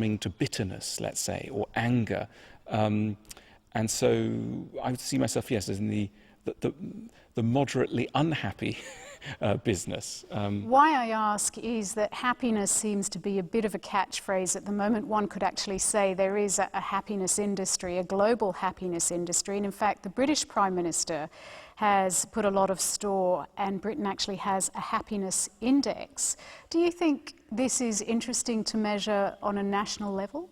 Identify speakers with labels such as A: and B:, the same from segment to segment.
A: succumbing to bitterness, let's say, or anger. And so I would see myself, yes, as in the moderately unhappy business.
B: Why I ask is that happiness seems to be a bit of a catchphrase at the moment. One could actually say there is a happiness industry, a global happiness industry. And in fact, the British Prime Minister has put a lot of store, and Britain actually has a happiness index. Do you think this is interesting to measure on a national level?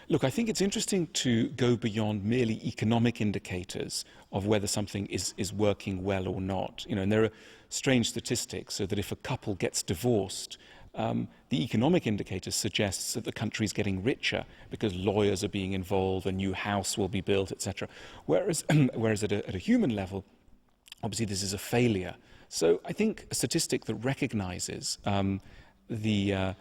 A: Look, I think it's interesting to go beyond merely economic indicators of whether something is working well or not. You know, and there are strange statistics, so that if a couple gets divorced, the economic indicator suggests that the country is getting richer because lawyers are being involved, a new house will be built, etc. Whereas at a human level, obviously this is a failure. So I think a statistic that recognizes the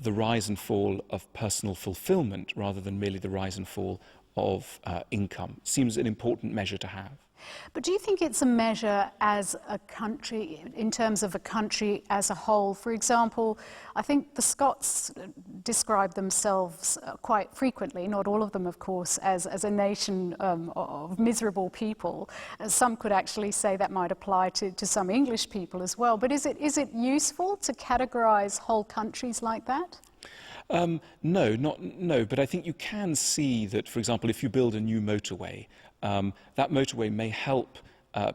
A: rise and fall of personal fulfillment rather than merely the rise and fall of income seems an important measure to have.
B: But do you think it's a measure as a country, in terms of a country as a whole? For example, I think the Scots describe themselves quite frequently, not all of them of course, as a nation of miserable people. Some could actually say that might apply to some English people as well. But is it useful to categorise whole countries like that? No, but I think you can see that, for example, if you build a new motorway, that motorway may help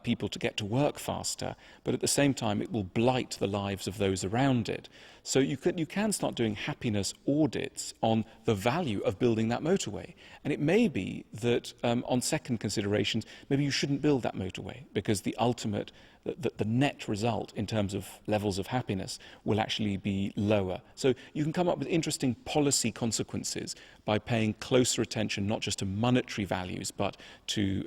B: people to get to work faster, but at the same time it will blight the lives of those around it. So you can start doing happiness audits on the value of building that motorway. And it may be that on second considerations, maybe you shouldn't build that motorway because the ultimate, the net result in terms of levels of happiness will actually be lower. So you can come up with interesting policy consequences by paying closer attention not just to monetary values but to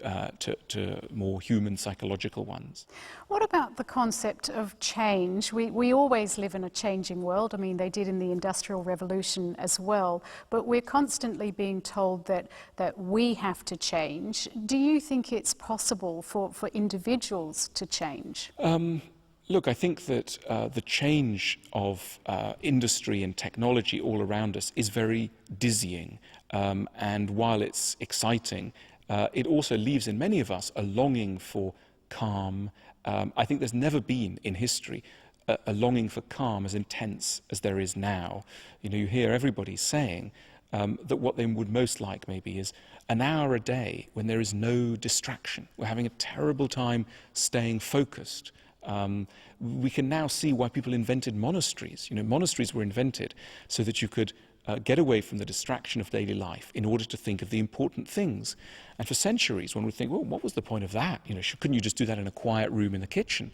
B: more human psychological ones. What about the concept of change? We always live in a changing world. I mean, they did in the Industrial Revolution as well, but we're constantly being told that we have to change. Do you think it's possible for individuals to change?
A: Look, I think that the change of industry and technology all around us is very dizzying, and while it's exciting, it also leaves in many of us a longing for calm. I think there's never been in history a longing for calm as intense as there is now. You know, you hear everybody saying that what they would most like maybe is an hour a day when there is no distraction. We're having a terrible time staying focused. We can now see why people invented monasteries. You know, monasteries were invented so that you could get away from the distraction of daily life in order to think of the important things. And for centuries, one would think, well, what was the point of that? You know, couldn't you just do that in a quiet room in the kitchen?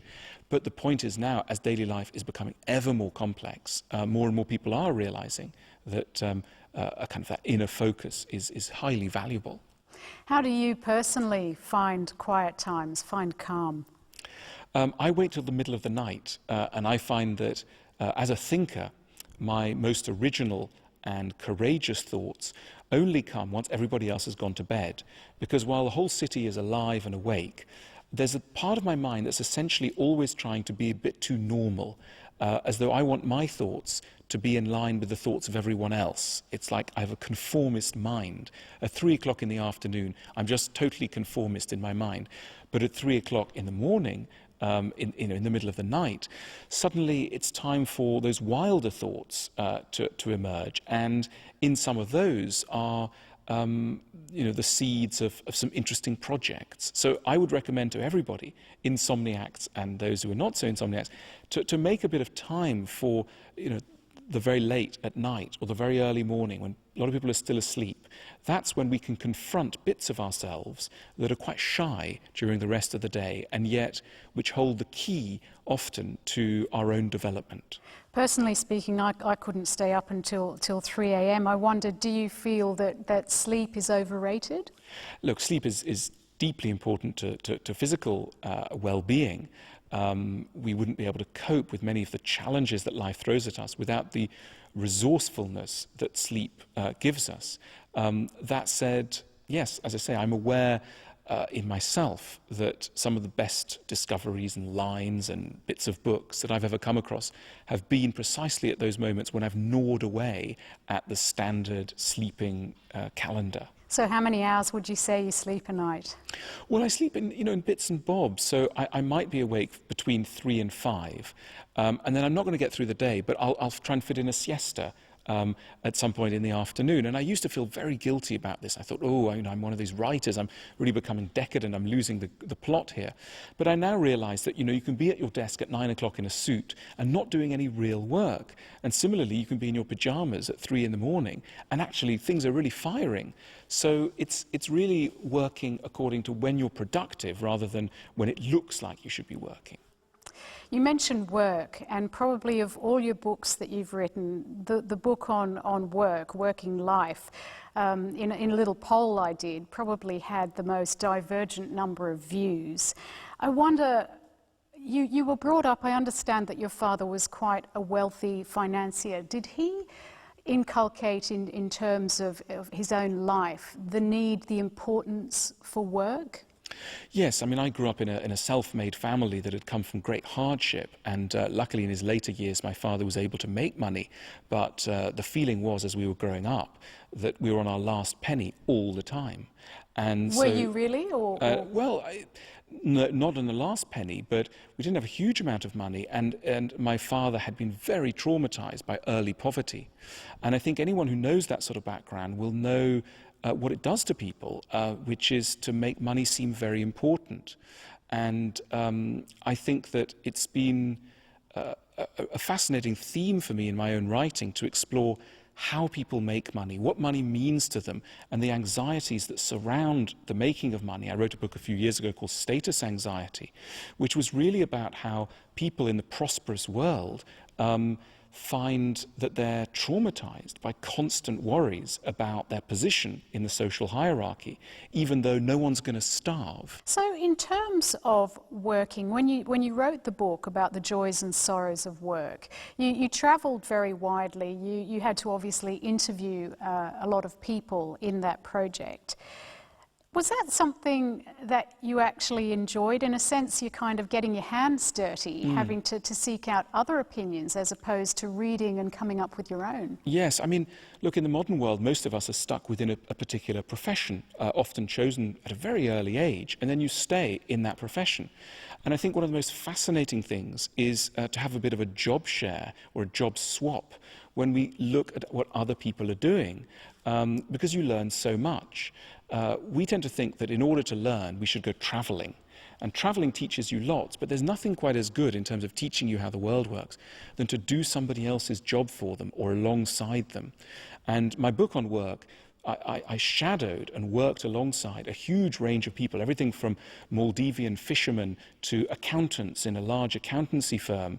A: But the point is now, as daily life is becoming ever more complex, more and more people are realizing that a kind of that inner focus is highly valuable.
B: How do you personally find quiet times, find calm?
A: I wait till the middle of the night, and I find that as a thinker, my most original and courageous thoughts only come once everybody else has gone to bed. Because while the whole city is alive and awake, there's a part of my mind that's essentially always trying to be a bit too normal, as though I want my thoughts to be in line with the thoughts of everyone else. It's like I have a conformist mind. At 3 o'clock in the afternoon, I'm just totally conformist in my mind. But at 3 o'clock in the morning, in the middle of the night, suddenly it's time for those wilder thoughts to emerge. And in some of those are the seeds of some interesting projects. So I would recommend to everybody, insomniacs and those who are not so insomniacs, to make a bit of time for the very late at night or the very early morning when a lot of people are still asleep. That's when we can confront bits of ourselves that are quite shy during the rest of the day, and yet which hold the key often to our own development.
B: Personally speaking, I couldn't stay up until 3 a.m. I wondered, do you feel that sleep is overrated? Look,
A: sleep is deeply important to physical well-being. We wouldn't be able to cope with many of the challenges that life throws at us without the resourcefulness that sleep gives us. That said, yes, as I say, I'm aware
B: in myself that some of the best discoveries and lines and bits of books that I've ever come across have been precisely at those moments when I've gnawed away at the standard sleeping calendar.
C: So how many hours would you say you sleep a night?
B: Well, I sleep in bits and bobs, so I might be awake between 3 and 5, and then I'm not going to get through the day, but I'll try and fit in a siesta at some point in the afternoon. And I used to feel very guilty about this. I thought, oh, I'm one of these writers, I'm really becoming decadent, I'm losing the plot here. But I now realise that, you can be at your desk at 9 o'clock in a suit and not doing any real work. And similarly, you can be in your pyjamas at 3 in the morning and actually things are really firing. So it's really working according to when you're productive rather than when it looks like you should be working.
C: You mentioned work, and probably of all your books that you've written, the book on work, working life, in a little poll I did, probably had the most divergent number of views. I wonder, you were brought up, I understand that your father was quite a wealthy financier. Did he inculcate in terms of his own life the need, the importance for work?
B: Yes, I grew up in a self-made family that had come from great hardship, and luckily in his later years my father was able to make money, but the feeling was as we were growing up that we were on our last penny all the time. And
C: were you really?
B: Well, no, not on the last penny, but we didn't have a huge amount of money, and my father had been very traumatized by early poverty. And I think anyone who knows that sort of background will know what it does to people, which is to make money seem very important. And I think that it's been a fascinating theme for me in my own writing to explore how people make money, what money means to them, and the anxieties that surround the making of money. I wrote a book a few years ago called Status Anxiety, which was really about how people in the prosperous world find that they're traumatized by constant worries about their position in the social hierarchy, even though no one's going to starve.
C: So in terms of working, when you wrote the book about the joys and sorrows of work, you travelled very widely. You had to obviously interview a lot of people in that project. Was that something that you actually enjoyed? In a sense, you're kind of getting your hands dirty, having to seek out other opinions as opposed to reading and coming up with your own.
B: Yes, look, in the modern world, most of us are stuck within a particular profession, often chosen at a very early age, and then you stay in that profession. And I think one of the most fascinating things is to have a bit of a job share or a job swap when we look at what other people are doing, because you learn so much. We tend to think that in order to learn, we should go travelling. And travelling teaches you lots, but there's nothing quite as good in terms of teaching you how the world works than to do somebody else's job for them or alongside them. And my book on work, I shadowed and worked alongside a huge range of people, everything from Maldivian fishermen to accountants in a large accountancy firm,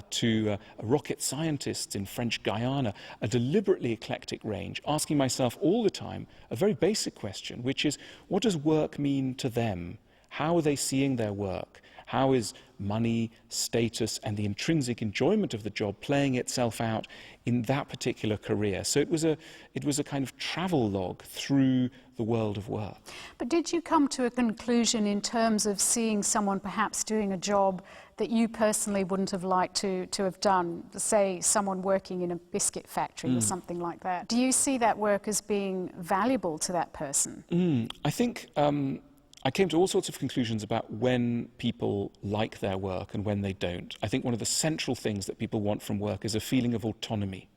B: to rocket scientists in French Guyana, a deliberately eclectic range, asking myself all the time a very basic question, which is, what does work mean to them? How are they seeing their work? How is money, status, and the intrinsic enjoyment of the job playing itself out in that particular career? So it was a kind of travel log through the world of work.
C: But did you come to a conclusion in terms of seeing someone perhaps doing a job that you personally wouldn't have liked to have done, say someone working in a biscuit factory or something like that? Do you see that work as being valuable to that person?
B: I think I came to all sorts of conclusions about when people like their work and when they don't. I think one of the central things that people want from work is a feeling of autonomy.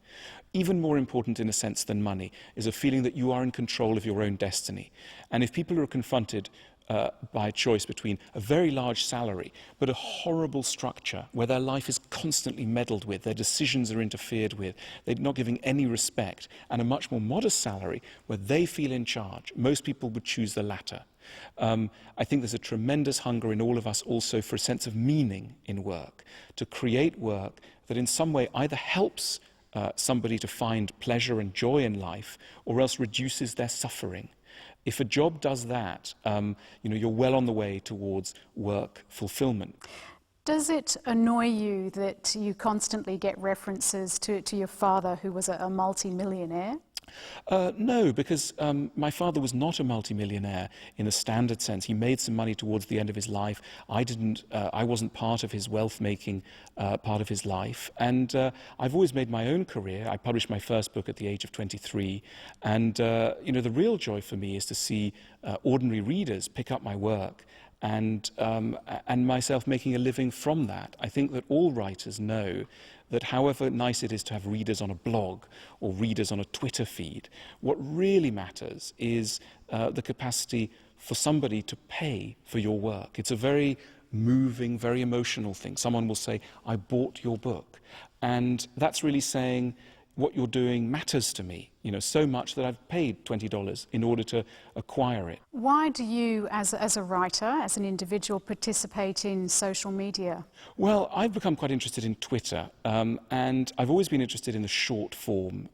B: Even more important in a sense than money is a feeling that you are in control of your own destiny. And if people are confronted by a choice between a very large salary but a horrible structure where their life is constantly meddled with, their decisions are interfered with, they're not giving any respect, and a much more modest salary where they feel in charge, most people would choose the latter. I think there's a tremendous hunger in all of us also for a sense of meaning in work, to create work that in some way either helps somebody to find pleasure and joy in life or else reduces their suffering. If a job does that, you're well on the way towards work fulfillment.
C: Does it annoy you that you constantly get references to your father, who was a multi-millionaire?
A: No, because my father was not a multimillionaire in the standard sense. He made some money towards the end of his life. I wasn't part of his wealth-making part of his life. And I've always made my own career. I published my first book at the age of 23. And, the real joy for me is to see ordinary readers pick up my work and myself making a living from that. I think that all writers know that however nice it is to have readers on a blog or readers on a Twitter feed, what really matters is the capacity for somebody to pay for your work. It's a very moving, very emotional thing. Someone will say, "I bought your book." And that's really saying, what you're doing matters to me, so much that I've paid $20 in order to acquire it.
C: Why do you, as a writer, as an individual, participate in social media?
A: Well, I've become quite interested in Twitter, and I've always been interested in the short form,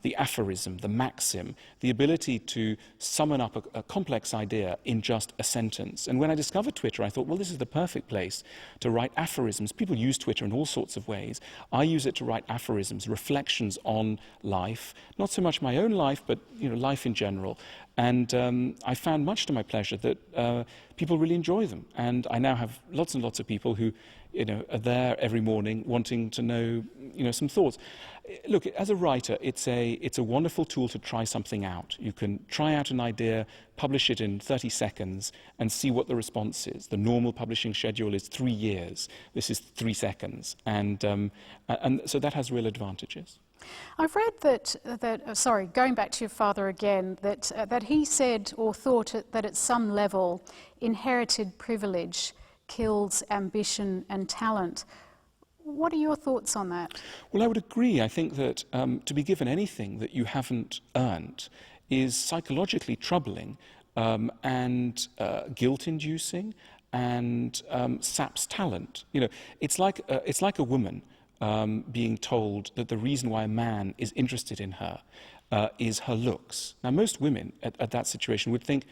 A: the aphorism, the maxim, the ability to summon up a complex idea in just a sentence. And when I discovered Twitter, I thought, well, this is the perfect place to write aphorisms. People use Twitter in all sorts of ways. I use it to write aphorisms, reflections on life, not so much my own life, but life in general. And I found, much to my pleasure, that people really enjoy them. And I now have lots and lots of people who are there every morning wanting to know some thoughts. Look, as a writer, it's a wonderful tool to try something out. You can try out an idea, publish it in 30 seconds, and see what the response is. The normal publishing schedule is 3 years. This is 3 seconds. And so that has real advantages.
C: I've read that going back to your father again, that he said or thought that at some level inherited privilege kills ambition and talent. What are your thoughts on that?
A: Well, I would agree. I think that to be given anything that you haven't earned is psychologically troubling and guilt-inducing and saps talent. It's like a woman being told that the reason why a man is interested in her is her looks. Now, most women at that situation would think,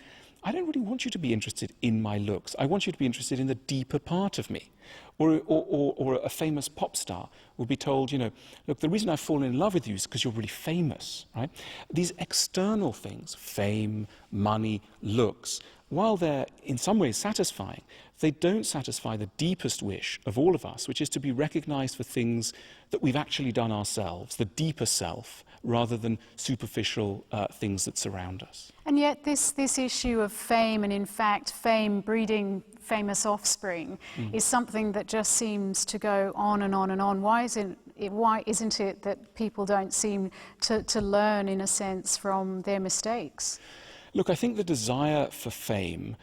A: I don't really want you to be interested in my looks. I want you to be interested in the deeper part of me. Or a famous pop star will be told, look, the reason I've fallen in love with you is because you're really famous, right? These external things, fame, money, looks, while they're in some ways satisfying, they don't satisfy the deepest wish of all of us, which is to be recognized for things that we've actually done ourselves, the deeper self, rather than superficial things that surround us.
C: And yet this issue of fame, and in fact fame breeding famous offspring, is something that just seems to go on and on and on. Why isn't it that people don't seem to learn, in a sense, from their mistakes?
A: Look, I think the desire for fame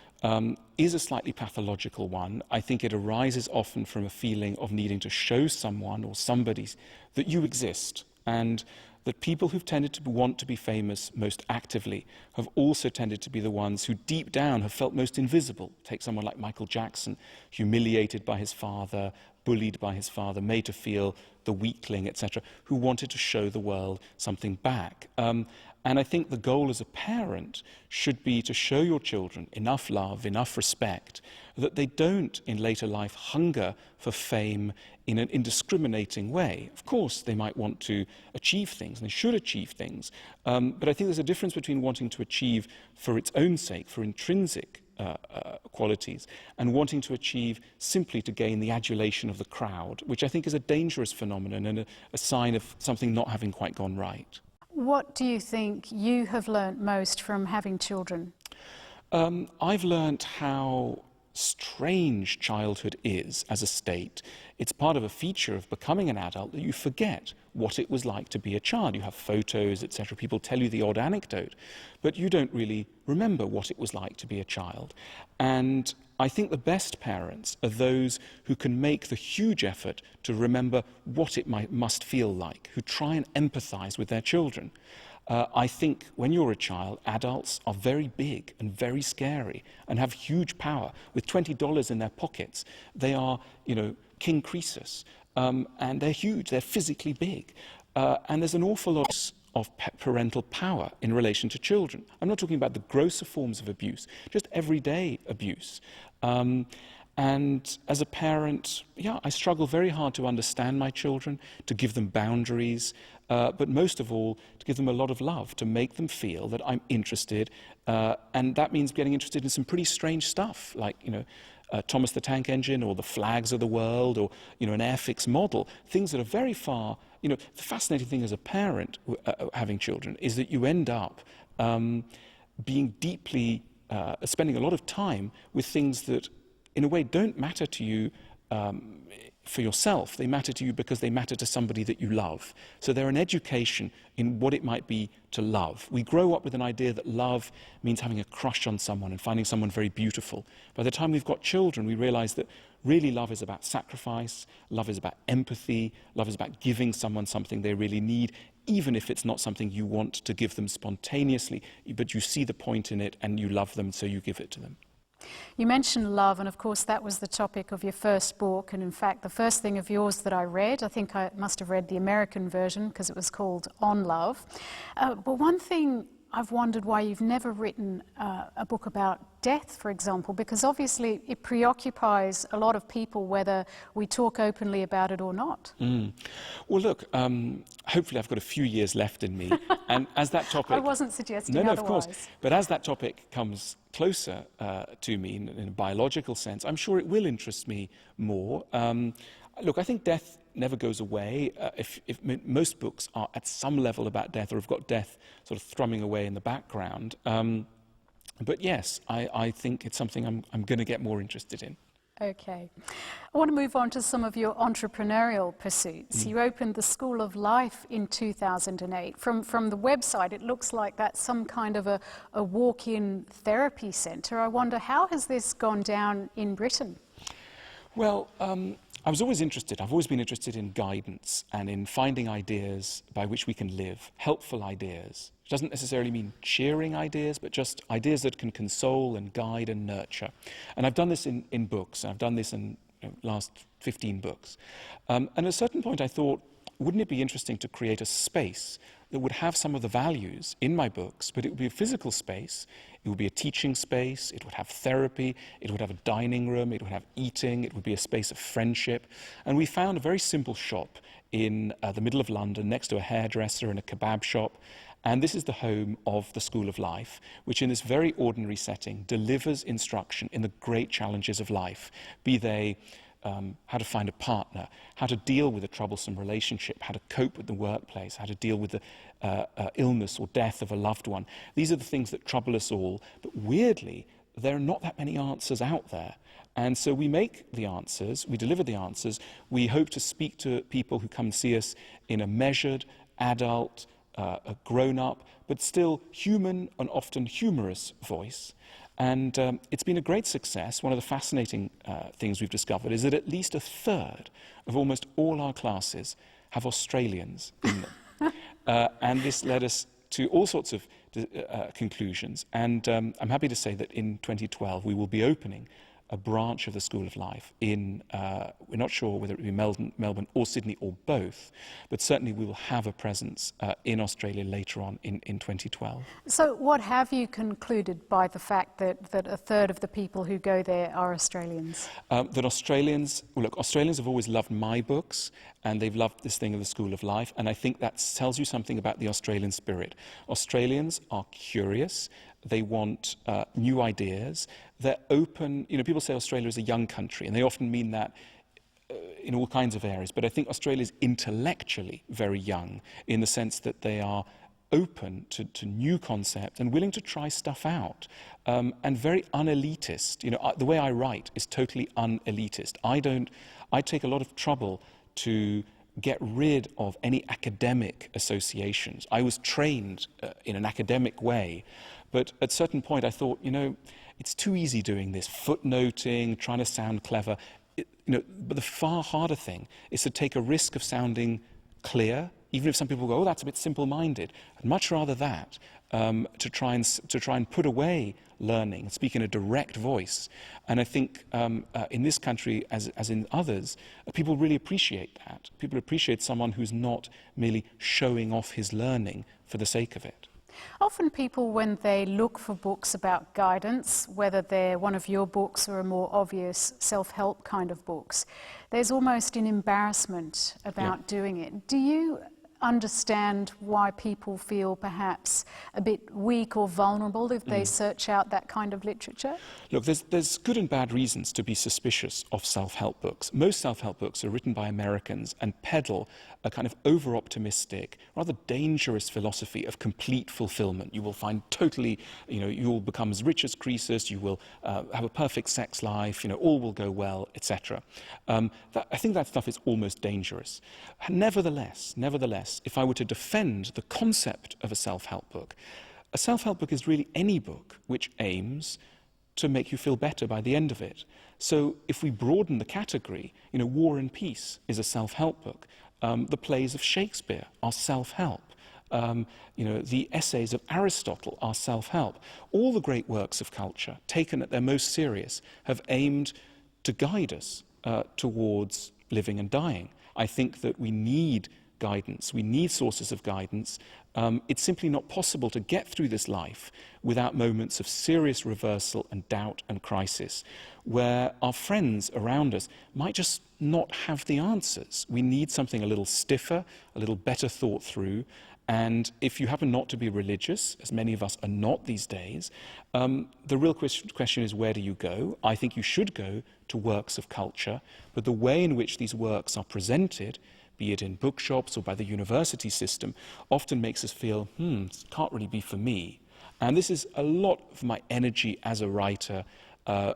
A: is a slightly pathological one. I think it arises often from a feeling of needing to show someone or somebody that you exist, and that people who've tended to want to be famous most actively have also tended to be the ones who deep down have felt most invisible. Take someone like Michael Jackson, humiliated by his father, bullied by his father, made to feel the weakling, etc., who wanted to show the world something back. And I think the goal as a parent should be to show your children enough love, enough respect, that they don't, in later life, hunger for fame in an indiscriminating way. Of course, they might want to achieve things, and they should achieve things, but I think there's a difference between wanting to achieve for its own sake, for intrinsic qualities, and wanting to achieve simply to gain the adulation of the crowd, which I think is a dangerous phenomenon and a sign of something not having quite gone right.
C: What do you think you have learnt most from having children?
A: I've learnt how strange childhood is as a state. It's part of a feature of becoming an adult that you forget what it was like to be a child. You have photos, etc. People tell you the odd anecdote, but you don't really remember what it was like to be a child. And I think the best parents are those who can make the huge effort to remember what it must feel like, who try and empathize with their children. I think when you're a child, adults are very big and very scary and have huge power. With $20 in their pockets, they are, King Croesus, and they're huge, they're physically big. And there's an awful lot of parental power in relation to children. I'm not talking about the grosser forms of abuse, just everyday abuse. And as a parent, yeah, I struggle very hard to understand my children, to give them boundaries, but most of all, to give them a lot of love, to make them feel that I'm interested. And that means getting interested in some pretty strange stuff, like, Thomas the Tank Engine, or the flags of the world, or, an Airfix model, things that are very far. The fascinating thing as a parent having children is that you end up being deeply, spending a lot of time with things that, in a way, don't matter to you for yourself. They matter to you because they matter to somebody that you love. So they're an education in what it might be to love. We grow up with an idea that love means having a crush on someone and finding someone very beautiful. By the time we've got children, we realize that really love is about sacrifice, love is about empathy, love is about giving someone something they really need, even if it's not something you want to give them spontaneously, but you see the point in it and you love them, so you give it to them.
C: You mentioned love, and of course that was the topic of your first book, and in fact the first thing of yours that I read, I think I must have read the American version because it was called On Love. But one thing I've wondered why you've never written a book about death, for example, because obviously it preoccupies a lot of people whether we talk openly about it or not.
A: Well, look, hopefully I've got a few years left in me, and as that topic...
C: I wasn't suggesting
A: No,
C: otherwise.
A: of course. But as that topic comes closer to me in a biological sense, I'm sure it will interest me more. Look, I think death never goes away. If most books are at some level about death, or have got death sort of thrumming away in the background. But yes, I think it's something I'm going to get more interested in.
C: Okay. I want to move on to some of your entrepreneurial pursuits. You opened the School of Life in 2008. From the website, it looks like that's some kind of a walk-in therapy centre. I wonder, how has this gone down in Britain?
A: Well, I was always interested. I've always been interested in guidance and in finding ideas by which we can live, helpful ideas. It doesn't necessarily mean cheering ideas, but just ideas that can console and guide and nurture. And I've done this in books. I've done this in last 15 books. And at a certain point I thought, wouldn't it be interesting to create a space that would have some of the values in my books, but it would be a physical space, it would be a teaching space, it would have therapy, it would have a dining room, it would have eating, it would be a space of friendship. And we found a very simple shop in the middle of London, next to a hairdresser and a kebab shop. And this is the home of the School of Life, which in this very ordinary setting delivers instruction in the great challenges of life, be they how to find a partner, how to deal with a troublesome relationship, how to cope with the workplace, how to deal with the illness or death of a loved one. These are the things that trouble us all, but weirdly, there are not that many answers out there. And so we make the answers, we deliver the answers, we hope to speak to people who come see us in a measured, adult, a grown-up, but still human and often humorous voice. And it's been a great success. One of the fascinating things we've discovered is that at least a third of almost all our classes have Australians in them. And this led us to all sorts of conclusions. And I'm happy to say that in 2012 we will be opening a branch of the School of Life in, we're not sure whether it will be Melbourne or Sydney or both, but certainly we will have a presence in Australia later on in 2012.
C: So what have you concluded by the fact that a third of the people who go there are Australians?
A: That Australians, well, look, Australians have always loved my books, and they've loved this thing of the School of Life, and I think that tells you something about the Australian spirit. Australians are curious. They want new ideas. They're open. You know, people say Australia is a young country, and they often mean that in all kinds of areas. But I think Australia is intellectually very young in the sense that they are open to new concepts and willing to try stuff out, and very unelitist. You know, the way I write is totally unelitist. I take a lot of trouble to get rid of any academic associations. I was trained in an academic way, but at a certain point I thought, you know, it's too easy doing this, footnoting, trying to sound clever. But the far harder thing is to take a risk of sounding clear, even if some people go, oh, that's a bit simple-minded. I'd much rather that, to try and put away learning, speak in a direct voice. And I think in this country, as in others, people really appreciate that. People appreciate someone who's not merely showing off his learning for the sake of it.
C: Often people, when they look for books about guidance, whether they're one of your books or a more obvious self-help kind of books, there's almost an embarrassment about doing it. Do you understand why people feel perhaps a bit weak or vulnerable if they search out that kind of literature?
A: Look, there's good and bad reasons to be suspicious of self-help books. Most self-help books are written by Americans and peddle a kind of over-optimistic, rather dangerous philosophy of complete fulfillment. You will find totally, you will become as rich as Croesus, you will have a perfect sex life, all will go well, etc. I think that stuff is almost dangerous. Nevertheless, if I were to defend the concept of a self-help book is really any book which aims to make you feel better by the end of it. So if we broaden the category, War and Peace is a self-help book. The plays of Shakespeare are self-help. The essays of Aristotle are self-help. All the great works of culture, taken at their most serious, have aimed to guide us towards living and dying. I think that we need guidance. We need sources of guidance. It's simply not possible to get through this life without moments of serious reversal and doubt and crisis, where our friends around us might just not have the answers. We need something a little stiffer, a little better thought through. And if you happen not to be religious, as many of us are not these days, the real question is, where do you go? I think you should go to works of culture, but the way in which these works are presented, be it in bookshops or by the university system, often makes us feel, it can't really be for me. And this is a lot of my energy as a writer,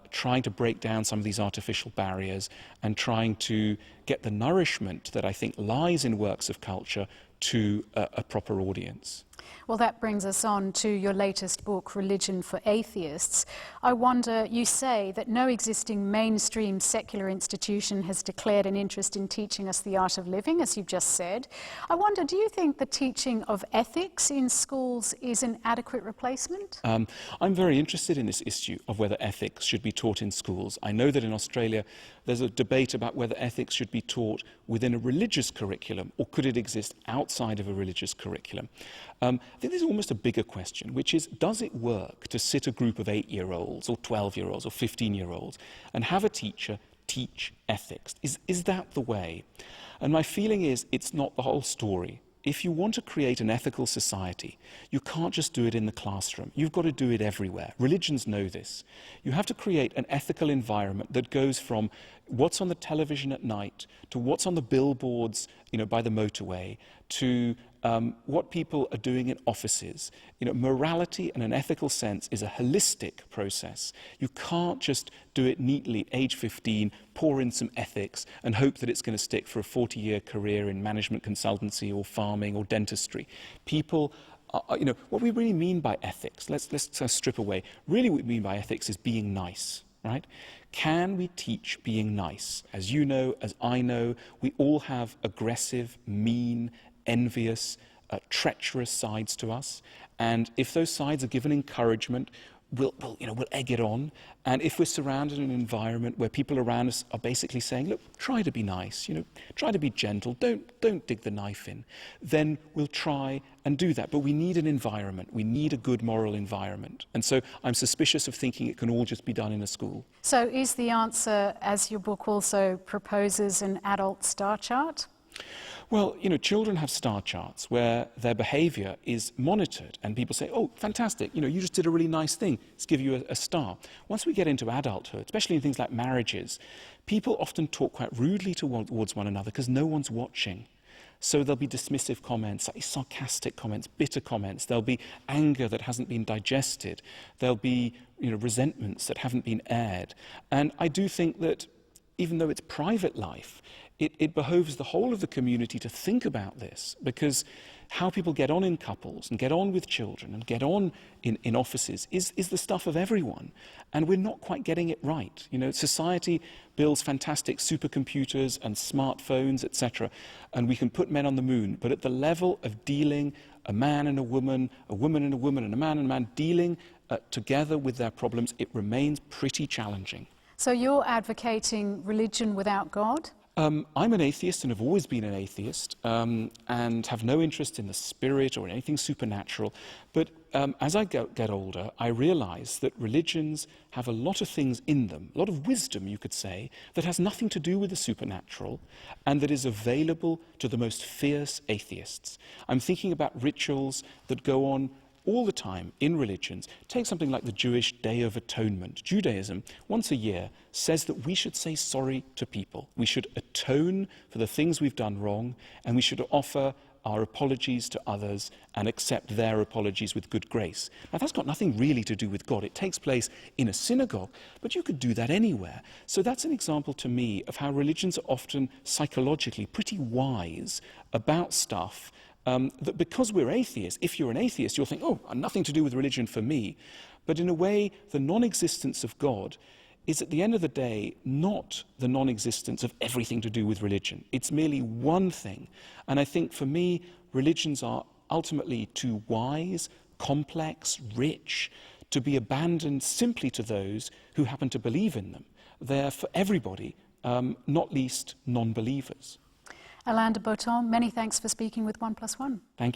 A: trying to break down some of these artificial barriers and trying to get the nourishment that I think lies in works of culture to a proper audience.
C: Well, that brings us on to your latest book, Religion for Atheists. I wonder, you say that no existing mainstream secular institution has declared an interest in teaching us the art of living, as you've just said. I wonder, do you think the teaching of ethics in schools is an adequate replacement?
A: I'm very interested in this issue of whether ethics should be taught in schools. I know that in Australia there's a debate about whether ethics should be taught within a religious curriculum or could it exist outside of a religious curriculum. I think there's almost a bigger question, which is, does it work to sit a group of 8-year-olds or 12-year-olds or 15-year-olds and have a teacher teach ethics? Is that the way? And my feeling is it's not the whole story. If you want to create an ethical society, you can't just do it in the classroom. You've got to do it everywhere. Religions know this. You have to create an ethical environment that goes from what's on the television at night to what's on the billboards, by the motorway, to what people are doing in offices. Morality in an ethical sense is a holistic process. You can't just do it neatly, age 15, pour in some ethics and hope that it's going to stick for a 40-year career in management consultancy or farming or dentistry. People, what we really mean by ethics, let's strip away. Really what we mean by ethics is being nice, right? Can we teach being nice? As you know, as I know, we all have aggressive, mean, envious, treacherous sides to us, and if those sides are given encouragement, we'll egg it on. And if we're surrounded in an environment where people around us are basically saying, look, try to be nice, try to be gentle, don't dig the knife in, then we'll try and do that. But we need an environment. We need a good moral environment. And so I'm suspicious of thinking it can all just be done in a school.
C: So is the answer, as your book also proposes, an adult star chart?
A: Well, children have star charts where their behavior is monitored and people say, oh, fantastic, you just did a really nice thing, let's give you a star. Once we get into adulthood, especially in things like marriages, people often talk quite rudely towards one another because no one's watching. So there'll be dismissive comments, sarcastic comments, bitter comments. There'll be anger that hasn't been digested. There'll be resentments that haven't been aired. And I do think that even though it's private life, it behoves the whole of the community to think about this, because how people get on in couples and get on with children and get on in offices is the stuff of everyone. And we're not quite getting it right. Society builds fantastic supercomputers and smartphones, etc., and we can put men on the moon, but at the level of dealing a man and a woman and a woman, and a man dealing together with their problems, it remains pretty challenging.
C: So you're advocating religion without God?
A: I'm an atheist and have always been an atheist and have no interest in the spirit or in anything supernatural. But as I get older, I realize that religions have a lot of things in them, a lot of wisdom, you could say, that has nothing to do with the supernatural and that is available to the most fierce atheists. I'm thinking about rituals that go on all the time in religions. Take something like the Jewish Day of Atonement. Judaism, once a year, says that we should say sorry to people. We should atone for the things we've done wrong, and we should offer our apologies to others and accept their apologies with good grace. Now, that's got nothing really to do with God. It takes place in a synagogue, but you could do that anywhere. So that's an example to me of how religions are often psychologically pretty wise about stuff that because we're atheists, if you're an atheist, you'll think, oh, nothing to do with religion for me. But in a way, the non-existence of God is at the end of the day not the non-existence of everything to do with religion. It's merely one thing. And I think for me, religions are ultimately too wise, complex, rich, to be abandoned simply to those who happen to believe in them. They're for everybody, not least non-believers.
C: Alain De Botton, many thanks for speaking with 1+1.
A: Thank you.